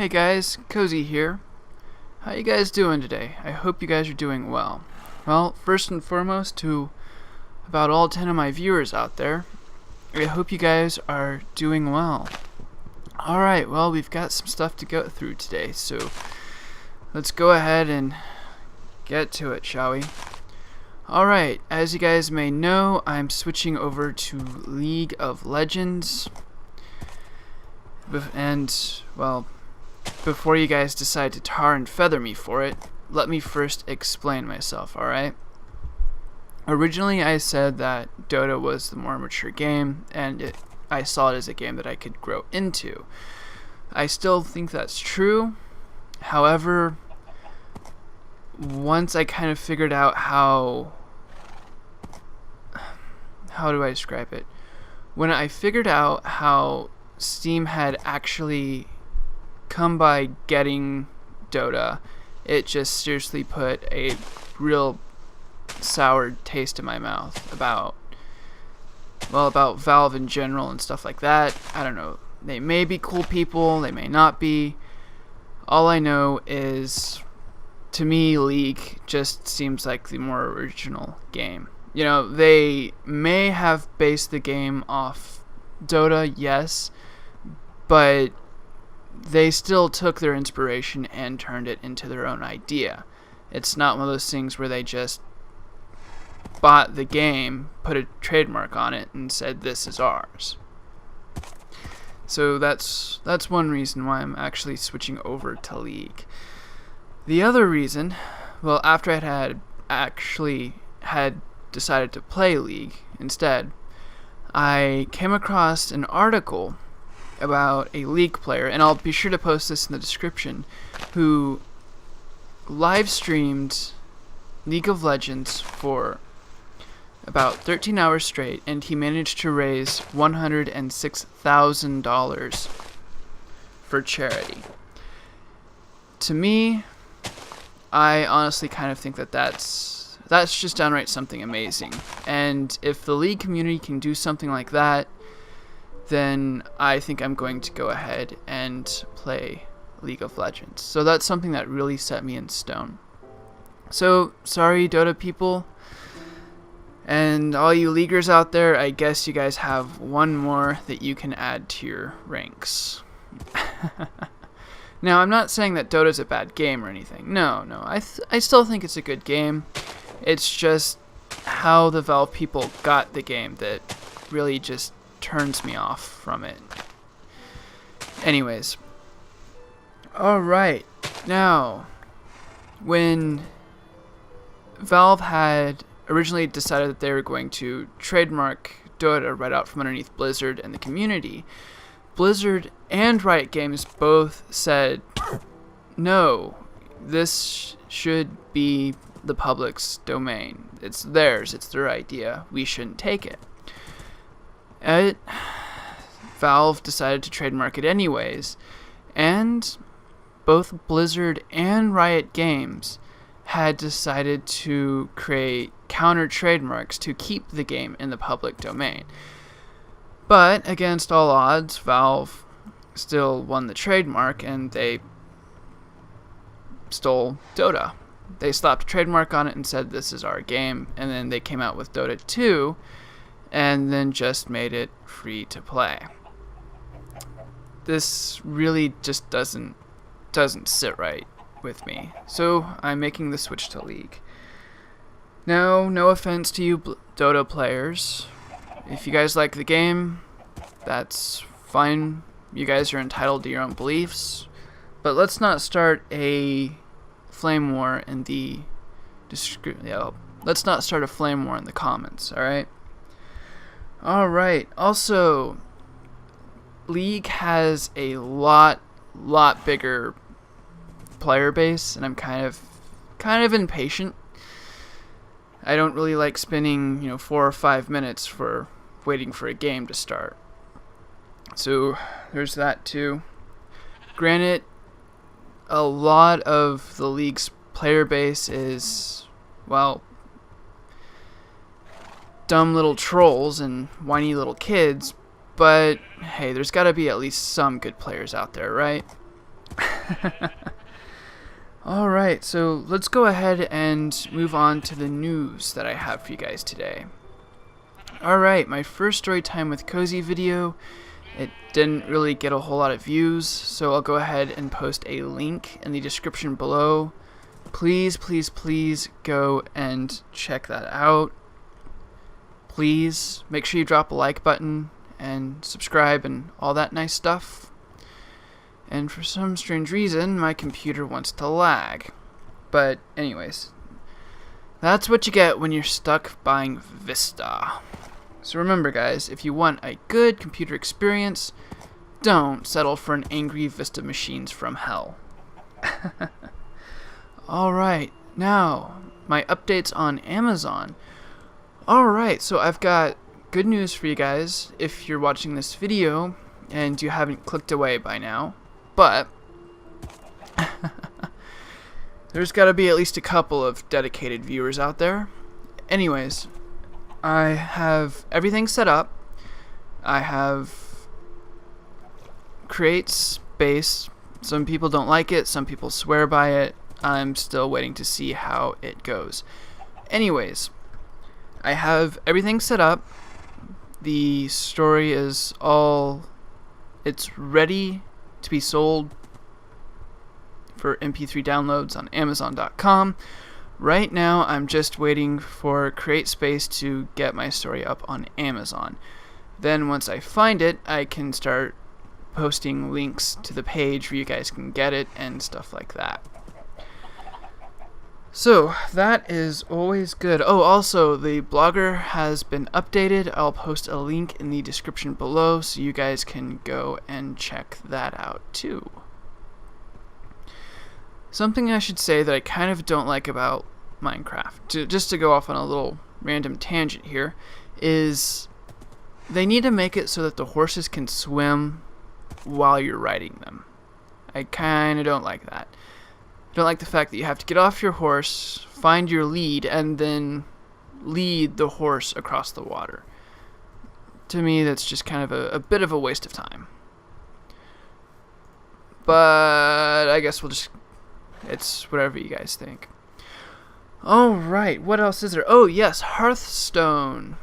Hey guys, Cozy here. How you guys doing today? I hope you guys are doing well. Well, first and foremost, to about all 10 of my viewers out there, I hope you guys are doing well. Alright, well, we've got some stuff to go through today, so let's go ahead and get to it, shall we? Alright, as you guys may know, I'm switching over to League of Legends. And, well, before you guys decide to tar and feather me for it, let me first explain myself, alright? Originally I said that Dota was the more mature game, and I saw it as a game that I could grow into. I still think that's true. However, once I kind of figured out how do I describe it? When I figured out how Steam had actually come by getting Dota, it just seriously put a real sour taste in my mouth about Valve in general and stuff like that. I don't know. They may be cool people, they may not be. All I know is, to me, League just seems like the more original game. You know, they may have based the game off Dota, yes, but they still took their inspiration and turned it into their own idea. It's not one of those things where they just bought the game, put a trademark on it, and said, this is ours. So that's one reason why I'm actually switching over to League. The other reason, well, after I had decided to play League instead, I came across an article about a League player, and I'll be sure to post this in the description, who live streamed League of Legends for about 13 hours straight, and he managed to raise $106,000 for charity. To me, I honestly kind of think that that's just downright something amazing. And if the League community can do something like that, then I think I'm going to go ahead and play League of Legends. So that's something that really set me in stone. So, sorry Dota people, and all you Leaguers out there, I guess you guys have one more that you can add to your ranks. Now, I'm not saying that Dota's a bad game or anything. No, I still think it's a good game. It's just how the Valve people got the game that really just turns me off from it. Anyways. Alright. Now, when Valve had originally decided that they were going to trademark Dota right out from underneath Blizzard and the community, Blizzard and Riot Games both said, no, this should be the public's domain. It's theirs, it's their idea, we shouldn't take it. Valve decided to trademark it anyways, and both Blizzard and Riot Games had decided to create counter trademarks to keep the game in the public domain. But against all odds, Valve still won the trademark, and they stole Dota. They slapped a trademark on it and said, this is our game, and then they came out with Dota 2, and then just made it free to play. This really just doesn't sit right with me, so I'm making the switch to League. Now, no offense to you Dota players. If you guys like the game, that's fine. You guys are entitled to your own beliefs, but let's not start a flame war in the let's not start a flame war in the comments, alright? Alright, also, League has a lot bigger player base, and I'm kind of impatient. I don't really like spending, 4 or 5 minutes for waiting for a game to start. So, there's that too. Granted, a lot of the League's player base is, well, dumb little trolls and whiny little kids, but hey, there's gotta be at least some good players out there, right? Alright, so let's go ahead and move on to the news that I have for you guys today. Alright, my first story time with Cozy video, it didn't really get a whole lot of views, so I'll go ahead and post a link in the description below. Please, please, please go and check that out. Please make sure you drop a like button and subscribe and all that nice stuff. And for some strange reason, my computer wants to lag. But anyways, that's what you get when you're stuck buying Vista. So remember guys, if you want a good computer experience, don't settle for an angry Vista machines from hell. Alright, now, my updates on Amazon. Alright, so I've got good news for you guys if you're watching this video and you haven't clicked away by now. But there's got to be at least a couple of dedicated viewers out there. Anyways, I have everything set up. I have create space. Some people don't like it, some people swear by it. I'm still waiting to see how it goes. Anyways, I have everything set up. The story is it's ready to be sold for MP3 downloads on Amazon.com. Right now, I'm just waiting for Create Space to get my story up on Amazon. Then once I find it, I can start posting links to the page where you guys can get it and stuff like that. So, that is always good. Oh, also, the blogger has been updated. I'll post a link in the description below so you guys can go and check that out too. Something I should say that I kind of don't like about Minecraft, just to go off on a little random tangent here, is they need to make it so that the horses can swim while you're riding them. I kind of don't like that. Don't like the fact that you have to get off your horse, find your lead, and then lead the horse across the water. To me, that's just kind of a bit of a waste of time. But I guess it's whatever you guys think. Alright, what else is there? Oh yes, Hearthstone.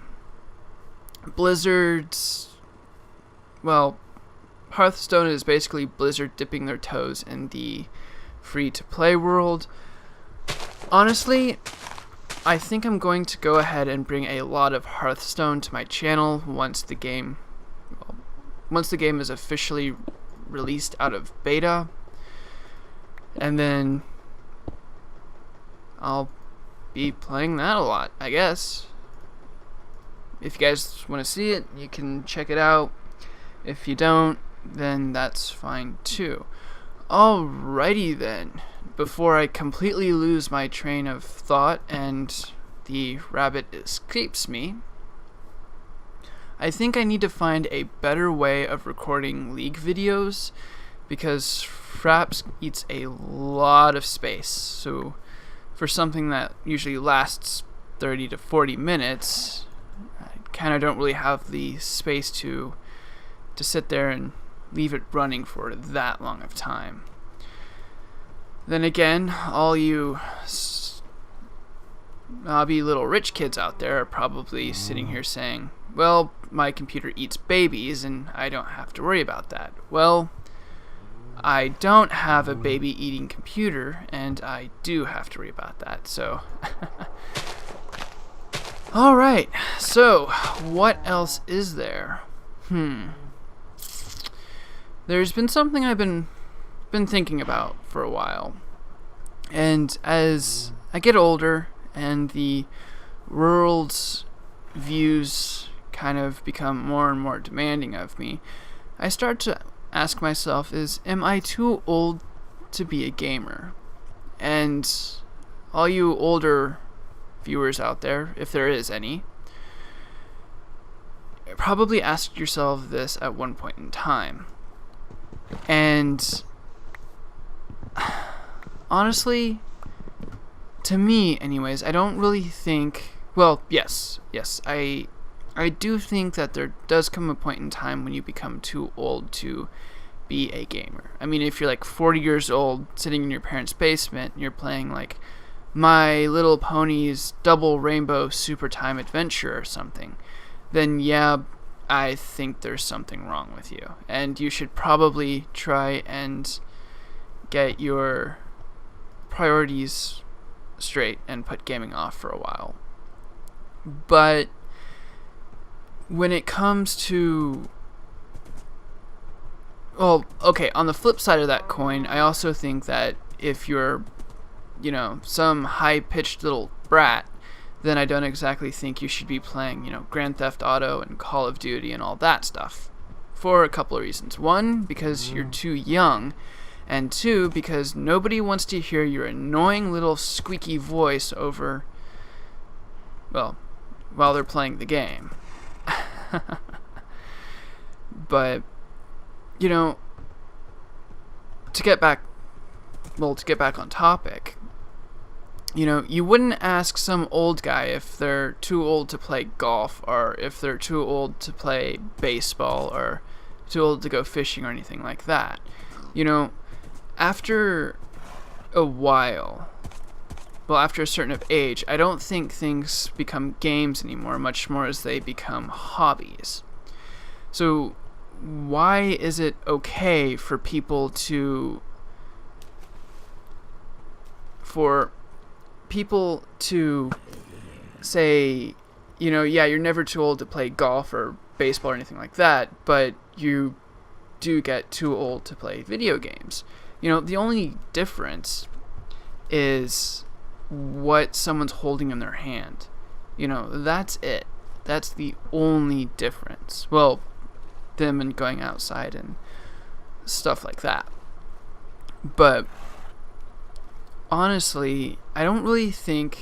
Hearthstone is basically Blizzard dipping their toes in the free-to-play world. Honestly, I think I'm going to go ahead and bring a lot of Hearthstone to my channel once the game is officially released out of beta, and then I'll be playing that a lot, I guess. If you guys want to see it, you can check it out. If you don't, then that's fine too. Alrighty then, before I completely lose my train of thought and the rabbit escapes me, I think I need to find a better way of recording League videos, because Fraps eats a lot of space. So for something that usually lasts 30 to 40 minutes, I kind of don't really have the space to sit there and leave it running for that long of time. Then again, all you snobby little rich kids out there are probably sitting here saying, well, my computer eats babies and I don't have to worry about that. Well, I don't have a baby eating computer and I do have to worry about that, so alright, so what else is there? There's been something I've been thinking about for a while, and as I get older and the world's views kind of become more and more demanding of me, I start to ask myself, am I too old to be a gamer? And all you older viewers out there, if there is any, probably asked yourself this at one point in time. And honestly, to me anyways, I don't really think, well, yes, I do think that there does come a point in time when you become too old to be a gamer. I mean, if you're like 40 years old, sitting in your parents' basement, and you're playing like My Little Pony's Double Rainbow Super Time Adventure or something, then yeah, I think there's something wrong with you. And you should probably try and get your priorities straight and put gaming off for a while. But when it comes to... Well, okay, on the flip side of that coin, I also think that if you're, some high-pitched little brat, then I don't exactly think you should be playing, Grand Theft Auto and Call of Duty and all that stuff. For a couple of reasons. One, because you're too young. And two, because nobody wants to hear your annoying little squeaky voice over, well, while they're playing the game. But, to get back on topic, you wouldn't ask some old guy if they're too old to play golf, or if they're too old to play baseball, or too old to go fishing or anything like that. After a while, well, after a certain age, I don't think things become games anymore, much more as they become hobbies. So why is it okay for people to say, yeah, you're never too old to play golf or baseball or anything like that, but you do get too old to play video games? The only difference is what someone's holding in their hand. That's it. That's the only difference. Well, them and going outside and stuff like that. But honestly, I don't really think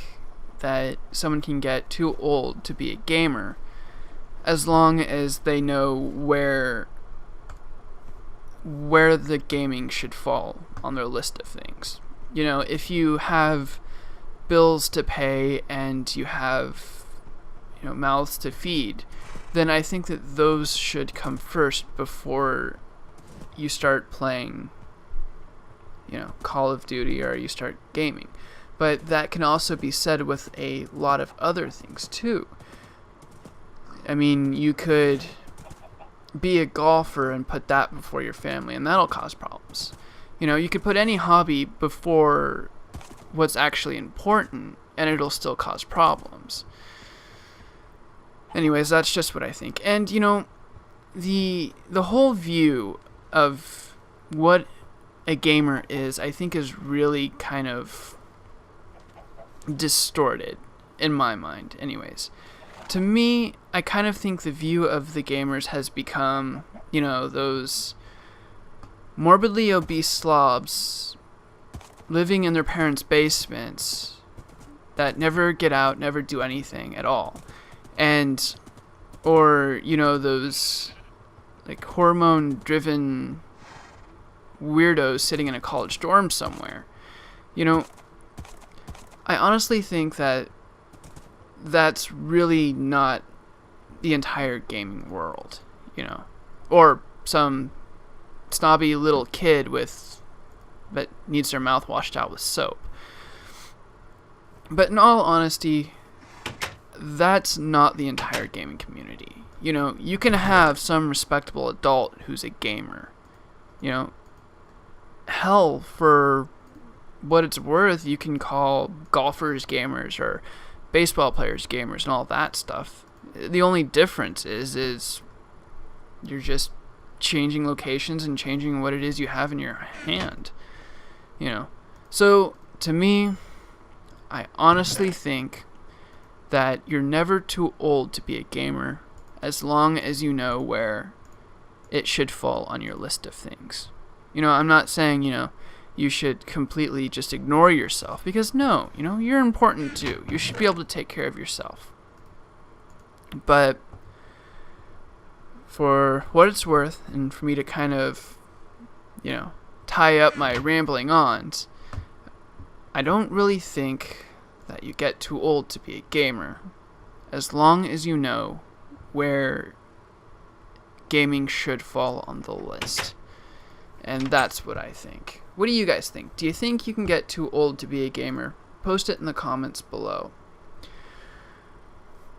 that someone can get too old to be a gamer as long as they know where the gaming should fall on their list of things. If you have bills to pay and you have mouths to feed, then I think that those should come first before you start playing Call of Duty or you start gaming. But that can also be said with a lot of other things too. I mean, you could be a golfer and put that before your family, and that'll cause problems. You could put any hobby before what's actually important, and it'll still cause problems. Anyways, that's just what I think. And, the whole view of what a gamer is, I think, is really kind of distorted, in my mind, anyways. To me, I kind of think the view of the gamers has become, those morbidly obese slobs living in their parents' basements that never get out, never do anything at all. And, or, those, like, hormone-driven weirdos sitting in a college dorm somewhere. I honestly think that that's really not the entire gaming world, or some snobby little kid that needs their mouth washed out with soap. But in all honesty, that's not the entire gaming community. You can have some respectable adult who's a gamer. Hell, for what it's worth, you can call golfers gamers or baseball players gamers and all that stuff. The only difference is you're just changing locations and changing what it is you have in your hand. So, to me, I honestly think that you're never too old to be a gamer as long as you know where it should fall on your list of things. I'm not saying, you should completely just ignore yourself, because no, you're important too. You should be able to take care of yourself. But for what it's worth, and for me to kind of, tie up my rambling ons, I don't really think that you get too old to be a gamer, as long as you know where gaming should fall on the list. And that's what I think. What do you guys think? Do you think you can get too old to be a gamer? Post it in the comments below.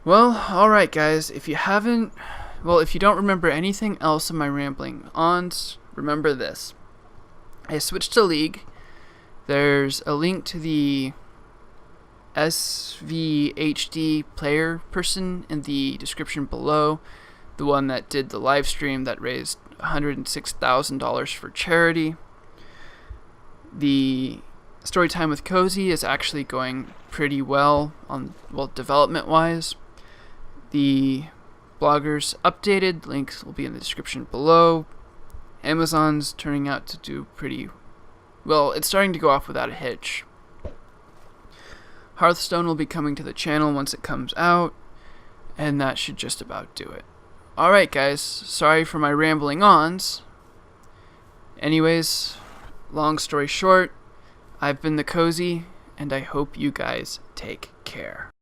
Well, alright guys, if you don't remember anything else in my rambling ons, remember this. I switched to League. There's a link to the SVHD player person in the description below. The one that did the live stream that raised $106,000 for charity. The story time with Cozy is actually going pretty well development wise. The bloggers updated, links will be in the description below. Amazon's turning out to do pretty well. It's starting to go off without a hitch. Hearthstone will be coming to the channel once it comes out, and that should just about do it. Alright guys, sorry for my rambling ons. Anyways, long story short, I've been the Cozy, and I hope you guys take care.